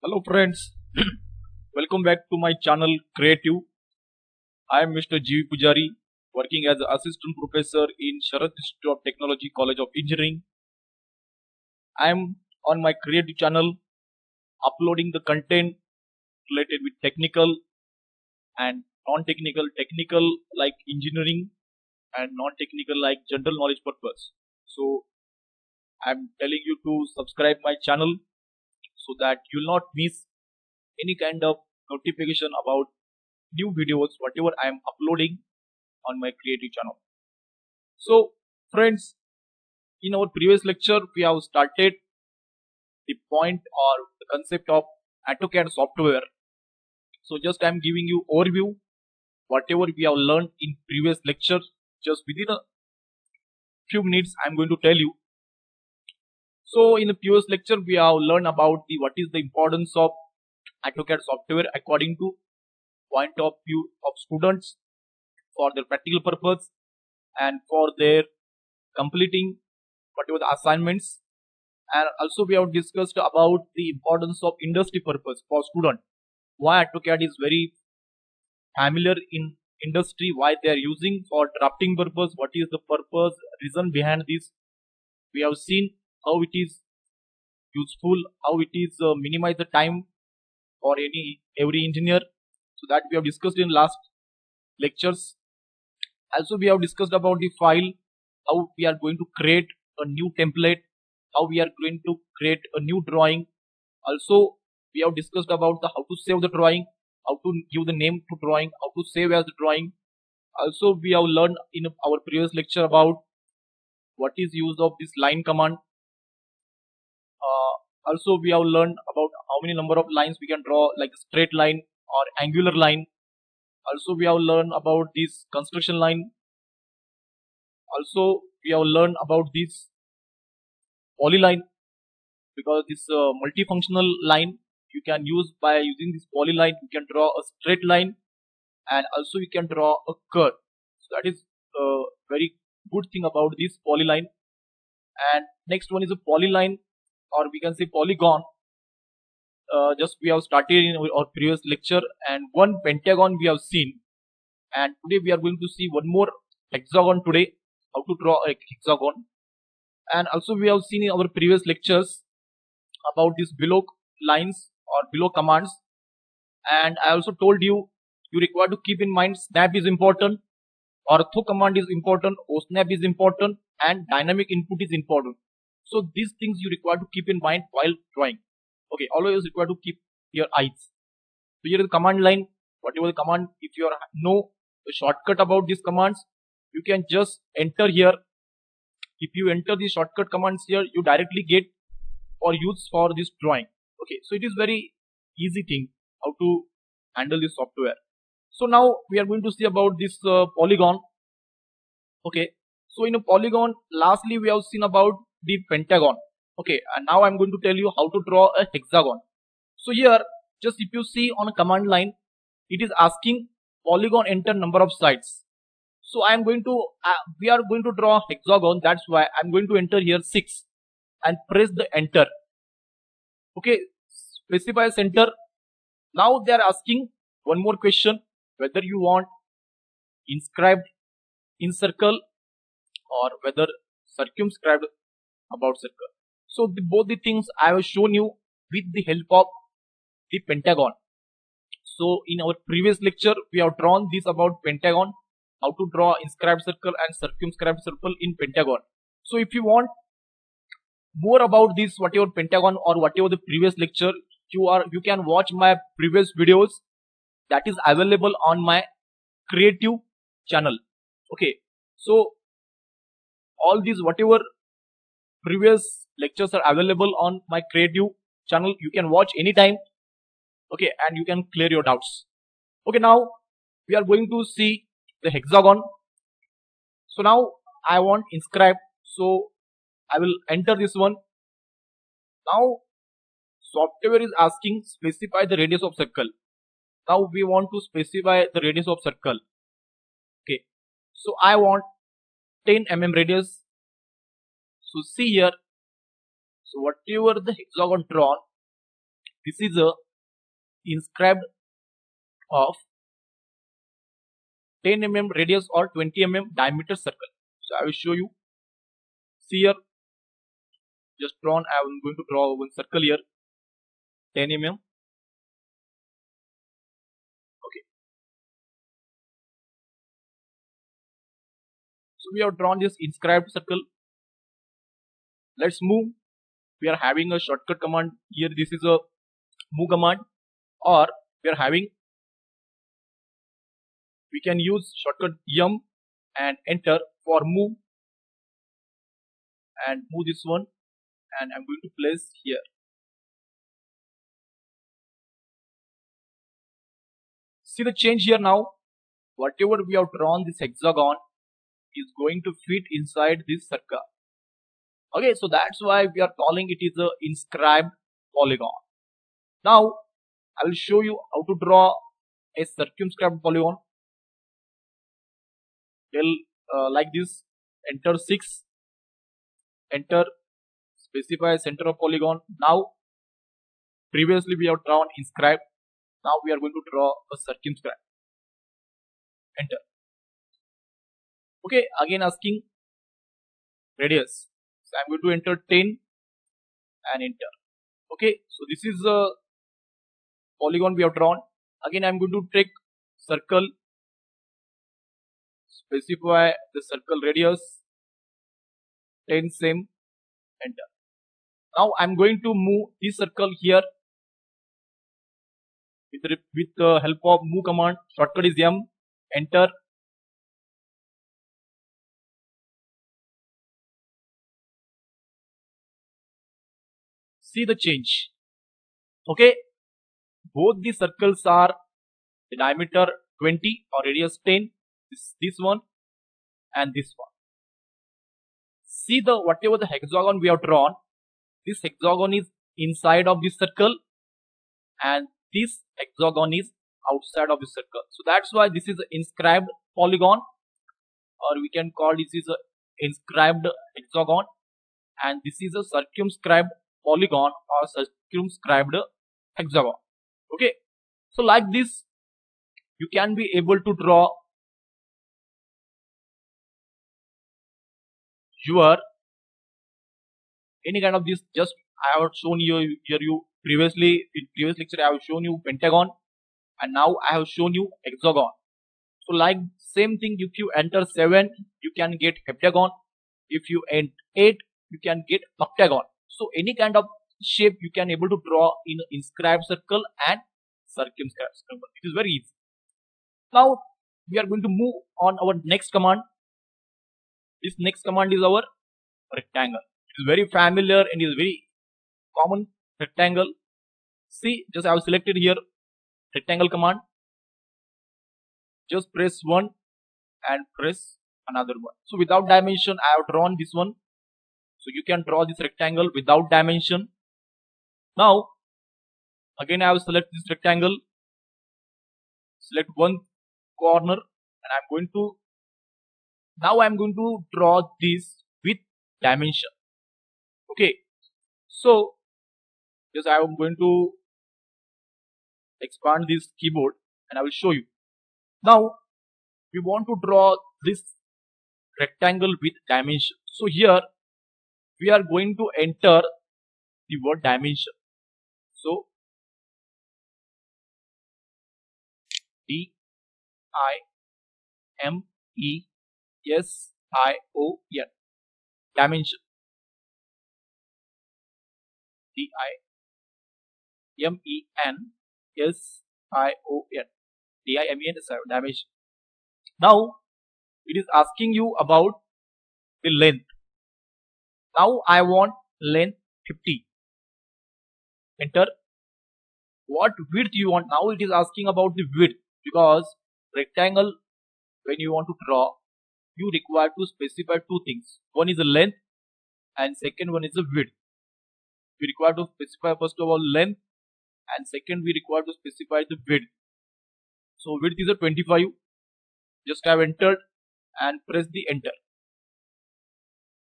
Hello friends, welcome back to my channel Creative. I am Mr. G. V. Pujari, working as an assistant professor in Sharad Institute of Technology College of Engineering. I am on my Creative channel uploading the content related with technical and non-technical, technical like engineering and non-technical like general knowledge purpose. So I am telling you to subscribe my channel so that you'll not miss any kind of notification about new videos whatever I am uploading on my creative channel. So friends, in our previous lecture we have started the point or the concept of AutoCAD software. So just I am giving you overview whatever we have learned in previous lectures. Just within a few minutes I am going to tell you. So in the previous lecture we have learned about the what is the importance of AutoCAD software according to point of view of students for their practical purpose and for their completing whatever the assignments, and also we have discussed about the importance of industry purpose for student, why AutoCAD is very familiar in industry, why they are using for drafting purpose, what is the purpose reason behind this. We have seen how it is useful, how it is minimize the time for every engineer, so that we have discussed in last lectures. Also we have discussed about the file, how we are going to create a new template, how we are going to create a new drawing. Also we have discussed about the how to save the drawing, how to give the name to drawing, how to save as the drawing. Also we have learned in our previous lecture about what is use of this line command. Also we have learned about how many number of lines we can draw, like a straight line or angular line. Also we have learned about this construction line. Also we have learned about this polyline, because this multifunctional line you can use by using this polyline. You can draw a straight line and also you can draw a curve. So that is a very good thing about this polyline. And next one is a polyline, or we can say polygon. Just we have started in our previous lecture, and one pentagon we have seen, and today we are going to see one more hexagon today, how to draw a hexagon. And also we have seen in our previous lectures about these below lines or below commands, and I also told you require to keep in mind snap is important, ortho command is important, osnap is important, and dynamic input is important. So these things you require to keep in mind while drawing. Okay, always require to keep your eyes. So here is the command line, whatever the command, if you know the shortcut about these commands, you can just enter here. If you enter the shortcut commands here, you directly get or use for this drawing. Okay, so it is very easy thing how to handle this software. So now we are going to see about this polygon. Okay, so in a polygon, lastly we have seen about the pentagon. Okay, and now I'm going to tell you how to draw a hexagon. So here, just if you see on a command line, it is asking polygon enter number of sides. So I am going to we are going to draw hexagon, that's why I'm going to enter here 6 and press the enter. Okay, specify center. Now they are asking one more question, whether you want inscribed in circle or whether circumscribed about circle. So both the things I have shown you with the help of the pentagon. So in our previous lecture we have drawn this about pentagon, how to draw inscribed circle and circumscribed circle in pentagon. So if you want more about this whatever pentagon or whatever the previous lecture, you can watch my previous videos that is available on my creative channel. Okay, so all these whatever previous lectures are available on my creative channel, you can watch anytime. Okay, and you can clear your doubts. Okay, now we are going to see the hexagon. So now I want inscribed, so I will enter this one. Now software is asking specify the radius of circle. Now we want to specify the radius of circle. Okay, so I want 10 mm radius. So see here, so whatever the hexagon drawn, this is a inscribed of 10 mm radius or 20 mm diameter circle. So I will show you. See here, just drawn. I am going to draw one circle here, 10 mm. Okay. So we have drawn this inscribed circle. Let's move. We are having a shortcut command here. This is a move command, or we are having, we can use shortcut yum and enter for move, and move this one, and I'm going to place here. See the change here now. Whatever we have drawn this hexagon is going to fit inside this circle. Okay, so that's why we are calling it is a inscribed polygon. Now I will show you how to draw a circumscribed polygon. Like this, enter 6, enter, specify center of polygon. Now previously we have drawn inscribed, now we are going to draw a circumscribed. Enter. Okay, again asking radius, so I'm going to enter 10 and enter. Okay, so this is a polygon we have drawn. Again I'm going to take circle, specify the circle radius, 10 same, enter. Now I'm going to move this circle here with the help of move command. Shortcut is M, enter. See the change. Okay, both the circles are the diameter 20 or radius 10. This one and this one. See the whatever the hexagon we have drawn, this hexagon is inside of this circle and this hexagon is outside of the circle. So that's why this is an inscribed polygon, or we can call this is a inscribed hexagon, and this is a circumscribed polygon or circumscribed hexagon. Okay, so like this you can be able to draw your any kind of this. Just I have shown you here, you previously in previous lecture I have shown you pentagon, and now I have shown you hexagon. So like same thing, if you enter 7 you can get heptagon, if you enter 8 you can get octagon. So any kind of shape you can able to draw in inscribed circle and circumscribed circle. It is very easy. Now we are going to move on our next command. This next command is our rectangle. It is very familiar and is very common, rectangle. See, just I have selected here rectangle command. Just press 1 and press another one. So without dimension I have drawn this one. So you can draw this rectangle without dimension. Now again I have select this rectangle, select one corner, and I'm going to, now I'm going to draw this with dimension. Okay, so just I am going to expand this keyboard and I will show you. Now we want to draw this rectangle with dimension. So here we are going to enter the word dimension. So DIMENSION, dimension. DIMENSION, dimension. Now it is asking you about the length. Now I want length 50. Enter. What width you want? Now it is asking about the width, because rectangle when you want to draw you require to specify two things. One is the length and second one is the width. We require to specify first of all length, and second we require to specify the width. So width is a 25. Just have entered and press the enter.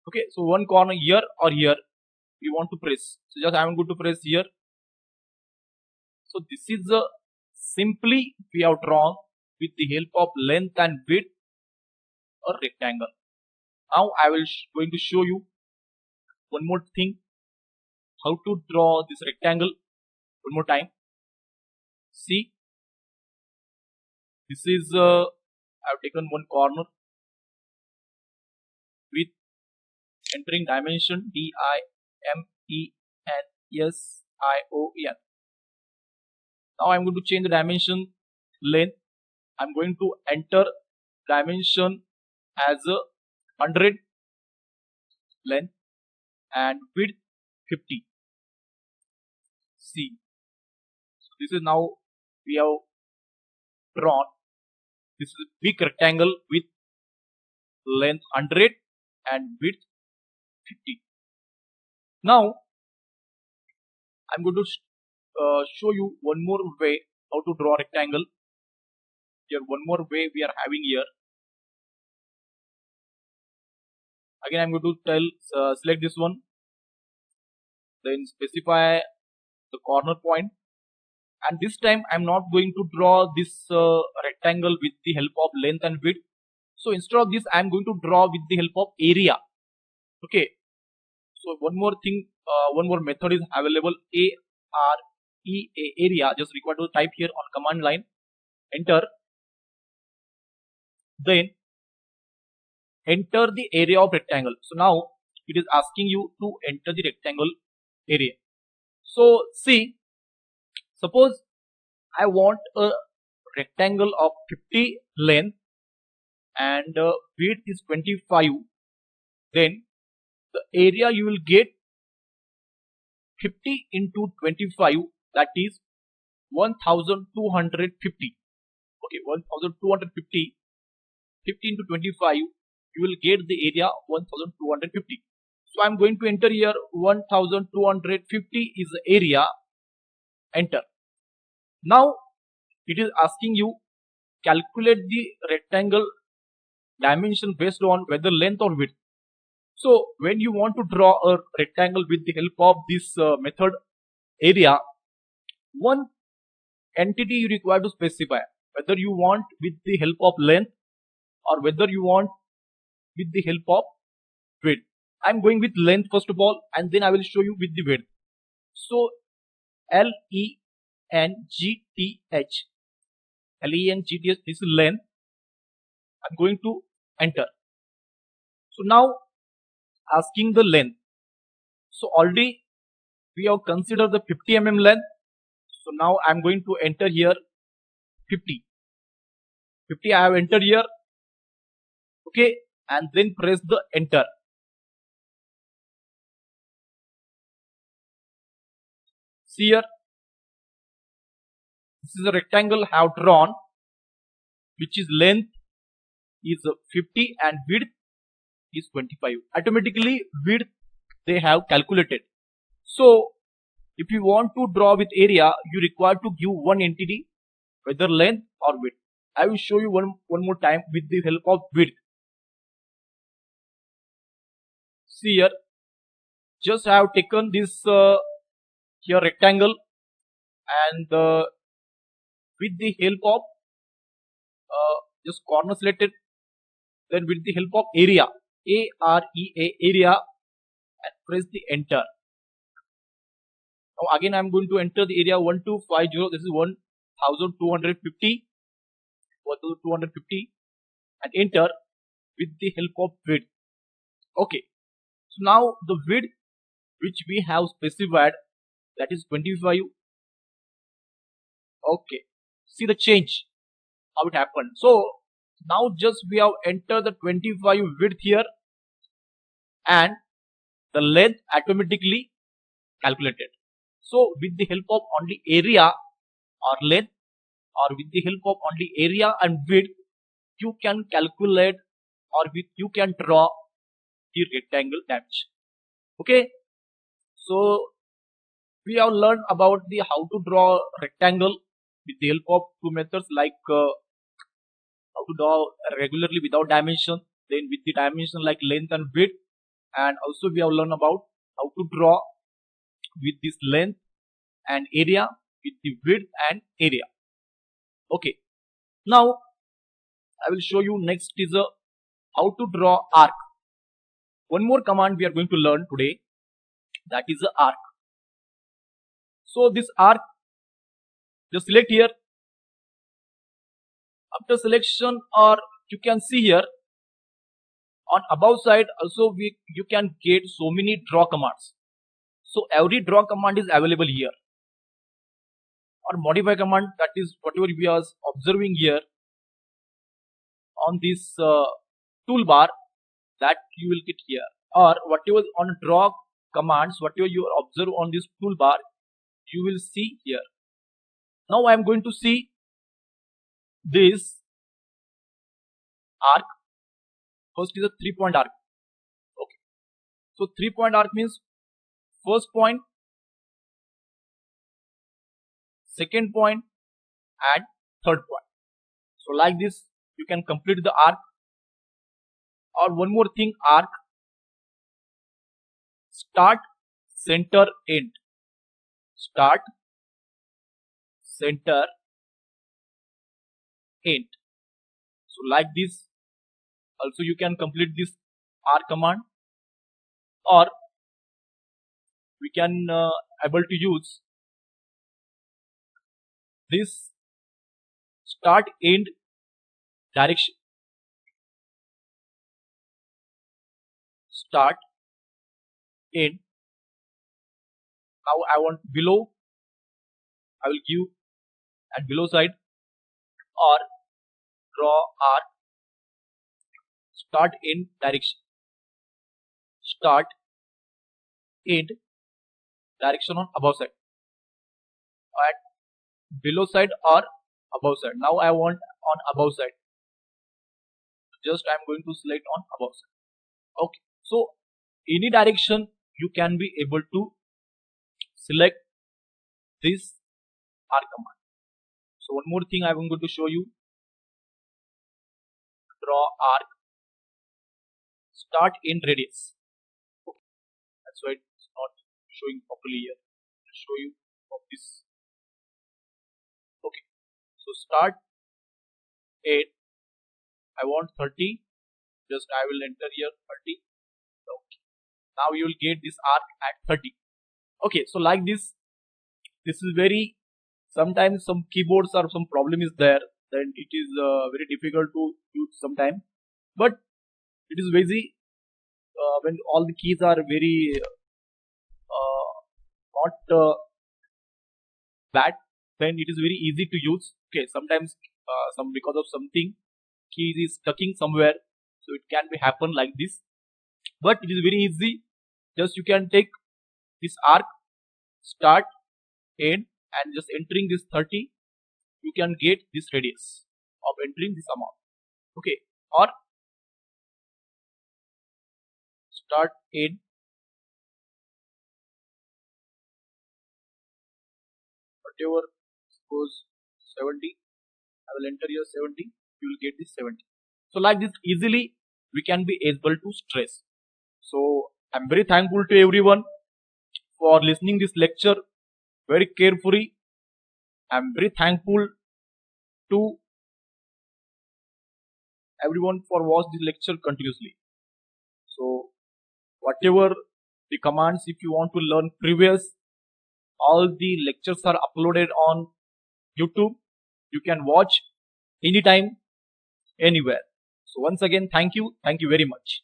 Okay, so one corner here or here we want to press. So just I am going to press here. So this is the simply we have drawn with the help of length and width a rectangle. Now I will going to show you one more thing, how to draw this rectangle one more time. See, this is I have taken one corner with entering dimension DIMENSION. Now I'm going to change the dimension length. I'm going to enter dimension as a 100 length and width 50. See, so this is now we have drawn. This is a big rectangle with length 100 and width 50. Now I'm going to show you one more way how to draw a rectangle. Here one more way we are having here. Again I'm going to tell select this one, then specify the corner point, and this time I'm not going to draw this rectangle with the help of length and width. So instead of this I'm going to draw with the help of area. Okay, so one more thing, one more method is available, area. Just required to type here on command line, enter, then enter the area of rectangle. So now it is asking you to enter the rectangle area. So see, suppose I want a rectangle of 50 length and width is 25, then the area you will get 50 into 25, that is 1250. Okay, 1250, 50 into 25, you will get the area 1250. So I'm going to enter here 1250 is the area, enter. Now it is asking you calculate the rectangle dimension based on whether length or width. So when you want to draw a rectangle with the help of this method area, one entity you require to specify whether you want with the help of length or whether you want with the help of width. I'm going with length first of all, and then I will show you with the width. So LENGTH, this is length. I'm going to enter. So now asking the length. So already we have considered the 50 mm length. So now I'm going to enter here 50. I have entered here. Okay, and then press the enter. See here, this is a rectangle I have drawn, which is length is 50 and width is 25. Automatically width they have calculated. So if you want to draw with area, you require to give one entity whether length or width. I will show you one more time with the help of width. See here, just I have taken this here rectangle and with the help of just corner selected, then with the help of area, area, and press the enter. Now again I am going to enter the area 1250. This is 1250 and enter with the help of width. Okay, so now the width which we have specified, that is 25. Okay, see the change how it happened. So now just we have entered the 25 width here and the length automatically calculated. So with the help of only area or length, or with the help of only area and width, you can calculate or you can draw the rectangle dimension. Okay, so we have learned about the how to draw rectangle with the help of two methods, like how to draw regularly without dimension, then with the dimension like length and width, and also we have learned about how to draw with this length and area with the width and area. Okay, now I will show you next is how to draw arc. One more command we are going to learn today, that is the arc. So this arc, just select here. After selection, or you can see here on above side also you can get so many draw commands. So every draw command is available here, or modify command, that is whatever we are observing here on this toolbar, that you will get here, or whatever on draw commands, whatever you observe on this toolbar, you will see here. Now I am going to see this arc. First is a 3-point arc. Okay, so 3-point arc means first point, second point, and third point. So like this you can complete the arc. Or one more thing, arc start, center, end. Start, center, end. So like this also you can complete this arc command, or we can able to use this start, end, direction. Start, end. Now I want below, I will give at below side, or draw arc start, end, direction. Start, end, direction on above side, at below side or above side. Now I want on above side, just I am going to select on above side. Okay, so any direction you can be able to select this arc command. So one more thing I am going to show you, draw arc start, end, radius. Okay, that's why it's not showing properly here. I'll show you of this. Okay, so start, end, I want 30, just I will enter here 30. Okay, now you will get this arc at 30. Okay, so like this is very, sometimes some keyboards or some problem is there, then it is very difficult to use sometimes, but it is easy when all the keys are very not bad, then it is very easy to use. Okay, sometimes some because of something key is stucking somewhere, so it can be happen like this, but it is very easy. Just you can take this arc start, end, and just entering this 30, you can get this radius of entering this amount. Okay, or start, end, whatever, suppose 70, I will enter here 70, you will get this 70. So like this easily we can be able to trace. So I'm very thankful to everyone for listening this lecture very carefully. I'm very thankful to everyone for watch this lecture continuously. So whatever the commands, if you want to learn previous, all the lectures are uploaded on YouTube. You can watch anytime, anywhere. So once again, thank you very much.